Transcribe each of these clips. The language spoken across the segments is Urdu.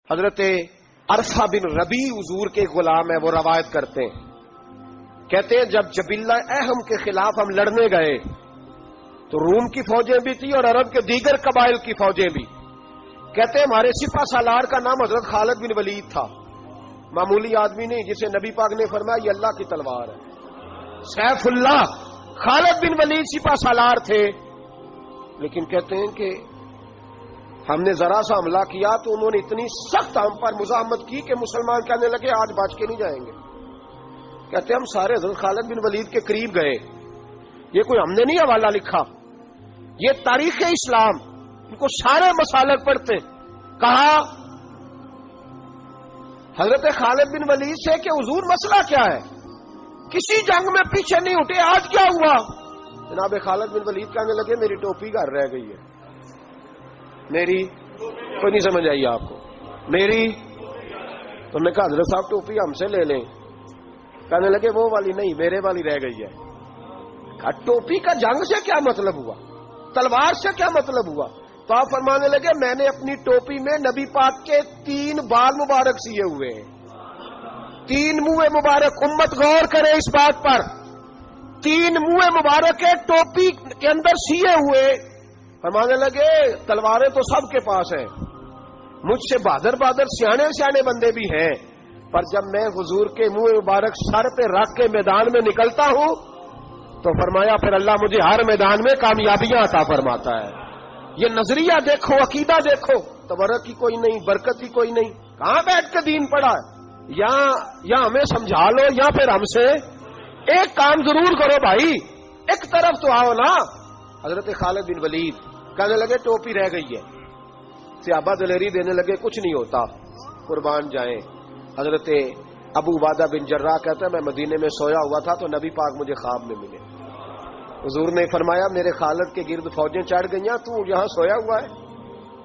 حضرت عرفہ بن ربی حضور کے غلام ہے، وہ روایت کرتے ہیں، کہتے ہیں جب جبلہ اہم کے خلاف ہم لڑنے گئے تو روم کی فوجیں بھی تھی اور عرب کے دیگر قبائل کی فوجیں بھی. کہتے ہیں ہمارے سپہ سالار کا نام حضرت خالد بن ولید تھا. معمولی آدمی نہیں جسے نبی پاک نے فرمایا یہ اللہ کی تلوار ہے. سیف اللہ خالد بن ولید سپہ سالار تھے. لیکن کہتے ہیں کہ ہم نے ذرا سا حملہ کیا تو انہوں نے اتنی سخت ہم پر مزاحمت کی کہ مسلمان کہنے لگے آج بچ کے نہیں جائیں گے. کہتے ہیں ہم سارے حضرت خالد بن ولید کے قریب گئے. یہ کوئی ہم نے نہیں حوالہ لکھا، یہ تاریخ اسلام، ان کو سارے مسالک پڑھتے. کہا حضرت خالد بن ولید سے کہ حضور مسئلہ کیا ہے؟ کسی جنگ میں پیچھے نہیں اٹھے، آج کیا ہوا؟ جناب خالد بن ولید کہنے لگے میری ٹوپی گھر رہ گئی ہے. میری کوئی نہیں سمجھ آئی آپ کو؟ میری تم نے کہا حضرت صاحب ٹوپی ہم سے لے لیں. کہنے لگے وہ والی نہیں، میرے والی رہ گئی ہے. ٹوپی کا جنگ سے کیا مطلب ہوا؟ تلوار سے کیا مطلب ہوا؟ تو آپ فرمانے لگے میں نے اپنی ٹوپی میں نبی پاک کے 3 بال مبارک سیے ہوئے ہیں، 3 منہ مبارک. امت غور کرے اس بات پر، 3 منہ مبارک ہے ٹوپی کے اندر سیے ہوئے. فرمانے لگے تلواریں تو سب کے پاس ہیں، مجھ سے بہادر سیانے بندے بھی ہیں، پر جب میں حضور کے منہ مبارک سر پہ رکھ کے میدان میں نکلتا ہوں تو فرمایا پھر اللہ مجھے ہر میدان میں کامیابیاں عطا فرماتا ہے. یہ نظریہ دیکھو، عقیدہ دیکھو، تبرک کی کوئی نہیں، برکت کی کوئی نہیں. کہاں بیٹھ کے دین پڑھا ہے؟ یا ہمیں سمجھا لو یا پھر ہم سے ایک کام ضرور کرو بھائی، ایک طرف تو آؤ نا. حضرت خالد بن ولید کہنے لگے ٹوپی رہ گئی ہے. صحابہ دلیری دینے لگے کچھ نہیں ہوتا، قربان جائیں. حضرت ابو عبادہ بن جراح کہتا ہے میں مدینے میں سویا ہوا تھا تو نبی پاک مجھے خواب میں ملے. حضور نے فرمایا میرے خالد کے گرد فوجیں چڑھ گئیں، تو یہاں سویا ہوا ہے،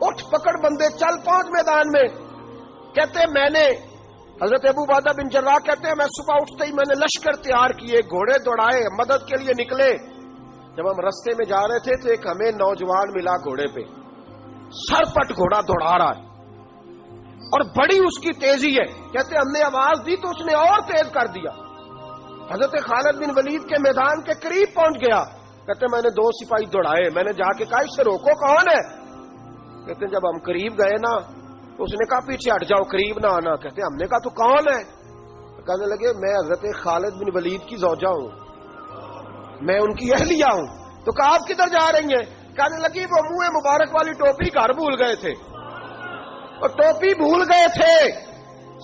اٹھ پکڑ بندے چل پہنچ میدان میں. کہتے میں نے حضرت ابو عبادہ بن جراح کہتے ہیں میں صبح اٹھتے ہی میں نے لشکر تیار کیے، گھوڑے دوڑائے، مدد کے لیے نکلے. جب ہم رستے میں جا رہے تھے تو ایک ہمیں نوجوان ملا گھوڑے پہ، سر پٹ گھوڑا دوڑا رہا ہے اور بڑی اس کی تیزی ہے. کہتے ہم نے آواز دی تو اس نے اور تیز کر دیا. حضرت خالد بن ولید کے میدان کے قریب پہنچ گیا. کہتے میں نے 2 سپاہی دوڑائے، میں نے جا کے کہا اس سے روکو کون ہے؟ کہتے جب ہم قریب گئے نا تو اس نے کہا پیچھے ہٹ جاؤ، قریب نہ آنا. کہتے ہم نے کہا تو کون ہے؟ کہنے لگے میں حضرت خالد بن ولید کی زوجہ ہوں، میں ان کی اہلیہ ہوں. تو کہا آپ کدھر جا رہی ہیں؟ کہنے لگی وہ منہ مبارک والی ٹوپی گھر بھول گئے تھے، اور ٹوپی بھول گئے تھے.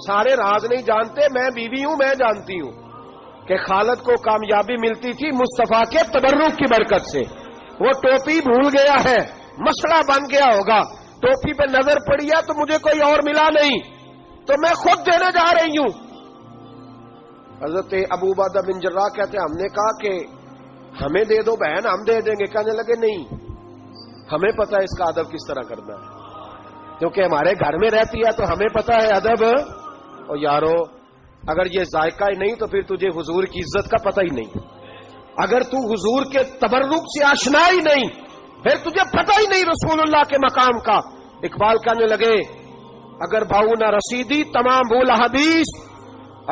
سارے راز نہیں جانتے، میں بیوی ہوں، میں جانتی ہوں کہ خالد کو کامیابی ملتی تھی مصطفیٰ کے تبرک کی برکت سے. وہ ٹوپی بھول گیا ہے، مسئلہ بن گیا ہوگا. ٹوپی پہ نظر پڑی ہے تو مجھے کوئی اور ملا نہیں تو میں خود دینے جا رہی ہوں. حضرت ابو عبادہ بن جراح کہتے ہیں ہم نے کہا کہ ہمیں دے دو بہن، ہم دے دیں گے. کہنے لگے نہیں، ہمیں پتا ہے اس کا ادب کس طرح کرنا ہے، کیونکہ ہمارے گھر میں رہتی ہے تو ہمیں پتا ہے ادب. اور یارو اگر یہ ذائقہ ہی نہیں تو پھر تجھے حضور کی عزت کا پتہ ہی نہیں. اگر تو حضور کے تبرک سے آشنا ہی نہیں پھر تجھے پتہ ہی نہیں رسول اللہ کے مقام کا. اقبال کہنے لگے اگر باؤ نہ رسیدی تمام بھول حدیث،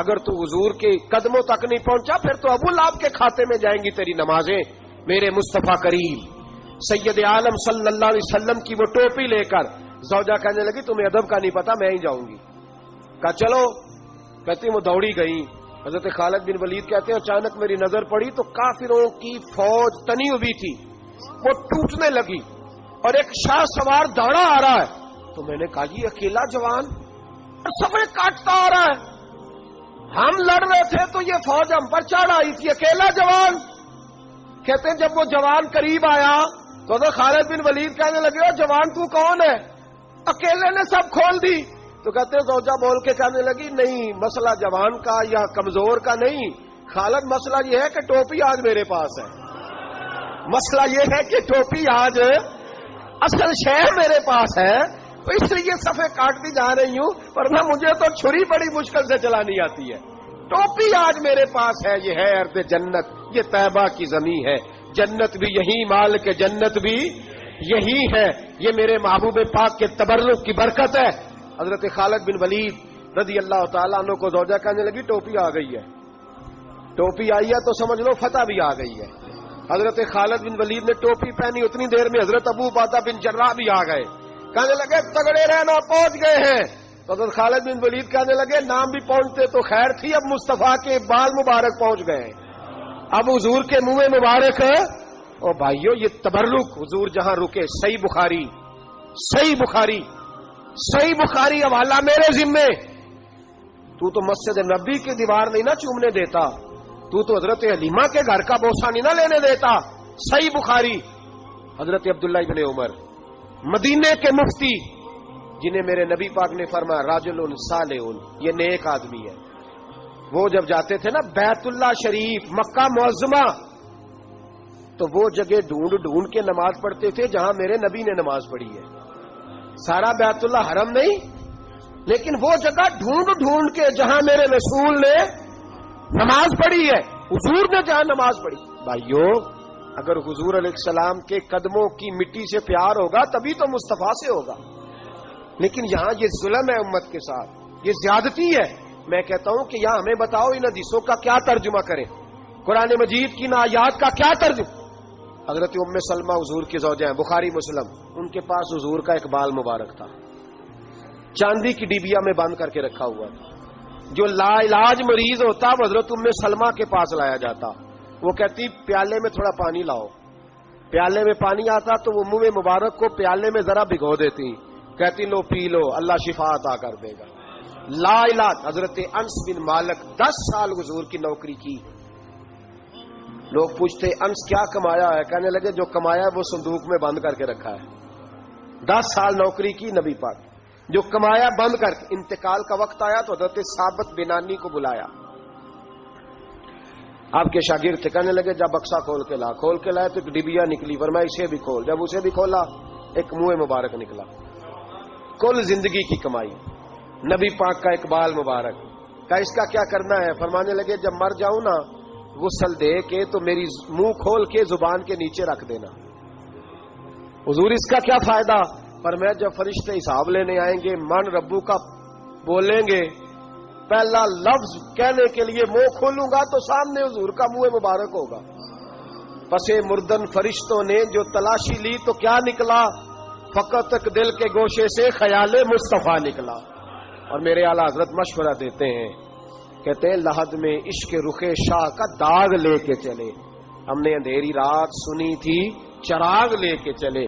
اگر تو حضور کے قدموں تک نہیں پہنچا پھر تو ابو لہب کے کھاتے میں جائیں گی تیری نمازیں. میرے مصطفیٰ کریم سید عالم صلی اللہ علیہ وسلم کی وہ ٹوپی لے کر زوجہ کہنے لگی تمہیں ادب کا نہیں پتا، میں ہی جاؤں گی. کہا چلو. کہتی وہ دوڑی گئی. حضرت خالد بن ولید کہتے ہیں اچانک میری نظر پڑی تو کافروں کی فوج تنی ہوئی تھی، وہ ٹوٹنے لگی اور ایک شاہ سوار دوڑا آ رہا ہے. تو میں نے کہا یہ اکیلا جوان سفر کاٹتا آ رہا ہے، ہم لڑ رہے تھے تو یہ فوج ہم پر چڑھ آئی تھی، اکیلا جوان. کہتے ہیں جب وہ جوان قریب آیا تو حضرت خالد بن ولید کہنے لگے جوان تو کون ہے؟ اکیلے نے سب کھول دی. تو کہتے زوجہ بول کے کہنے لگی نہیں، مسئلہ جوان کا یا کمزور کا نہیں خالد، مسئلہ یہ ہے کہ ٹوپی آج میرے پاس ہے. مسئلہ یہ ہے کہ ٹوپی آج اصل شے میرے پاس ہے تو اس لیے صفحے کاٹتی جا رہی ہوں، ورنہ مجھے تو چھری بڑی مشکل سے چلانی آتی ہے. ٹوپی آج میرے پاس ہے. یہ ہے ارض جنت، یہ طیبہ کی زمین ہے، جنت بھی یہی، مال کے جنت بھی یہی ہے. یہ میرے محبوب پاک کے تبرک کی برکت ہے. حضرت خالد بن ولید رضی اللہ تعالیٰ عنہ کو زوجہ کہنے لگی ٹوپی آ گئی ہے، ٹوپی آئی ہے تو سمجھ لو فتح بھی آ گئی ہے۔ حضرت خالد بن ولید نے ٹوپی پہنی، اتنی دیر میں حضرت ابو عبیدہ بن جراح بھی آ گئے، کہنے لگے تگڑے رہنا، پہنچ گئے ہیں۔ تو حضرت خالد بن ولید کہنے لگے نام بھی پہنچتے تو خیر تھی، اب مصطفیٰ کے بال مبارک پہنچ گئے، اب حضور کے منہ مبارک ہے۔ او بھائیو یہ تبرک حضور جہاں رکے، صحیح بخاری حوالہ میرے ذمے۔ تو مسجد نبی کی دیوار نہیں نہ چومنے دیتا، تو حضرت حلیمہ کے گھر کا بوسہ نہیں نہ لینے دیتا۔ صحیح بخاری، حضرت عبداللہ ابن عمر مدینے کے مفتی، جنہیں میرے نبی پاک نے فرمایا راجل صالح، یہ نیک آدمی ہے۔ وہ جب جاتے تھے نا بیت اللہ شریف، مکہ معظمہ، تو وہ جگہ ڈھونڈ ڈھونڈ کے نماز پڑھتے تھے جہاں میرے نبی نے نماز پڑھی ہے۔ سارا بیت اللہ حرم نہیں، لیکن وہ جگہ ڈھونڈ ڈھونڈ کے جہاں میرے رسول نے نماز پڑھی ہے، حضور نے جہاں نماز پڑھی۔ بھائیو اگر حضور علیہ السلام کے قدموں کی مٹی سے پیار ہوگا تبھی تو مصطفیٰ سے ہوگا، لیکن یہاں یہ ظلم ہے امت کے ساتھ، یہ زیادتی ہے۔ میں کہتا ہوں کہ یہاں ہمیں بتاؤ ان حدیثوں کا کیا ترجمہ کریں، قرآن مجید کی ان آیات کا کیا ترجمہ۔ حضرت ام سلمہ حضور کی زوجہ ہیں، بخاری مسلم، ان کے پاس حضور کا ایک بال مبارک تھا، چاندی کی ڈیبیا میں بند کر کے رکھا ہوا تھا۔ جو لا علاج مریض ہوتا وہ حضرت ام سلمہ کے پاس لایا جاتا، وہ کہتی پیالے میں تھوڑا پانی لاؤ، پیالے میں پانی آتا تو وہ منہ مبارک کو پیالے میں ذرا بھگو دیتی، کہتی لو پی لو، اللہ شفا عطا کر دے گا۔ لا علاج۔ حضرت انس بن مالک 10 سال حضور کی نوکری کی، لوگ پوچھتے انس کیا کمایا ہے، کہنے لگے جو کمایا ہے وہ صندوق میں بند کر کے رکھا ہے۔ 10 سال نوکری کی نبی پاک، جو کمایا بند کر کے، انتقال کا وقت آیا تو حضرت ثابت بنانی کو بلایا، آپ کے شاگرد تھے، کہنے لگے جب بکسا کھول کے لائے تو ایک ڈبیا نکلی، فرمایا اسے بھی کھول، جب اسے بھی کھولا ایک منہ مبارک نکلا، کل زندگی کی کمائی، نبی پاک کا اقبال مبارک۔ کہا اس کا کیا کرنا ہے، فرمانے لگے جب مر جاؤں نا غسل دے کے تو میری منہ کھول کے زبان کے نیچے رکھ دینا۔ حضور اس کا کیا فائدہ، فرمایا جب فرشتے حساب لینے آئیں گے من ربو کا بولیں گے، پہلا لفظ کہنے کے لیے منہ کھولوں گا تو سامنے حضور کا منہ مبارک ہوگا۔ پسے مردن فرشتوں نے جو تلاشی لی تو کیا نکلا، فقط ایک دل کے گوشے سے خیال مصطفیٰ نکلا۔ اور میرے اعلیٰ حضرت مشورہ دیتے ہیں، کہتے ہیں لحد میں عشق رخ شاہ کا داغ لے کے چلے، ہم نے اندھیری رات سنی تھی چراغ لے کے چلے۔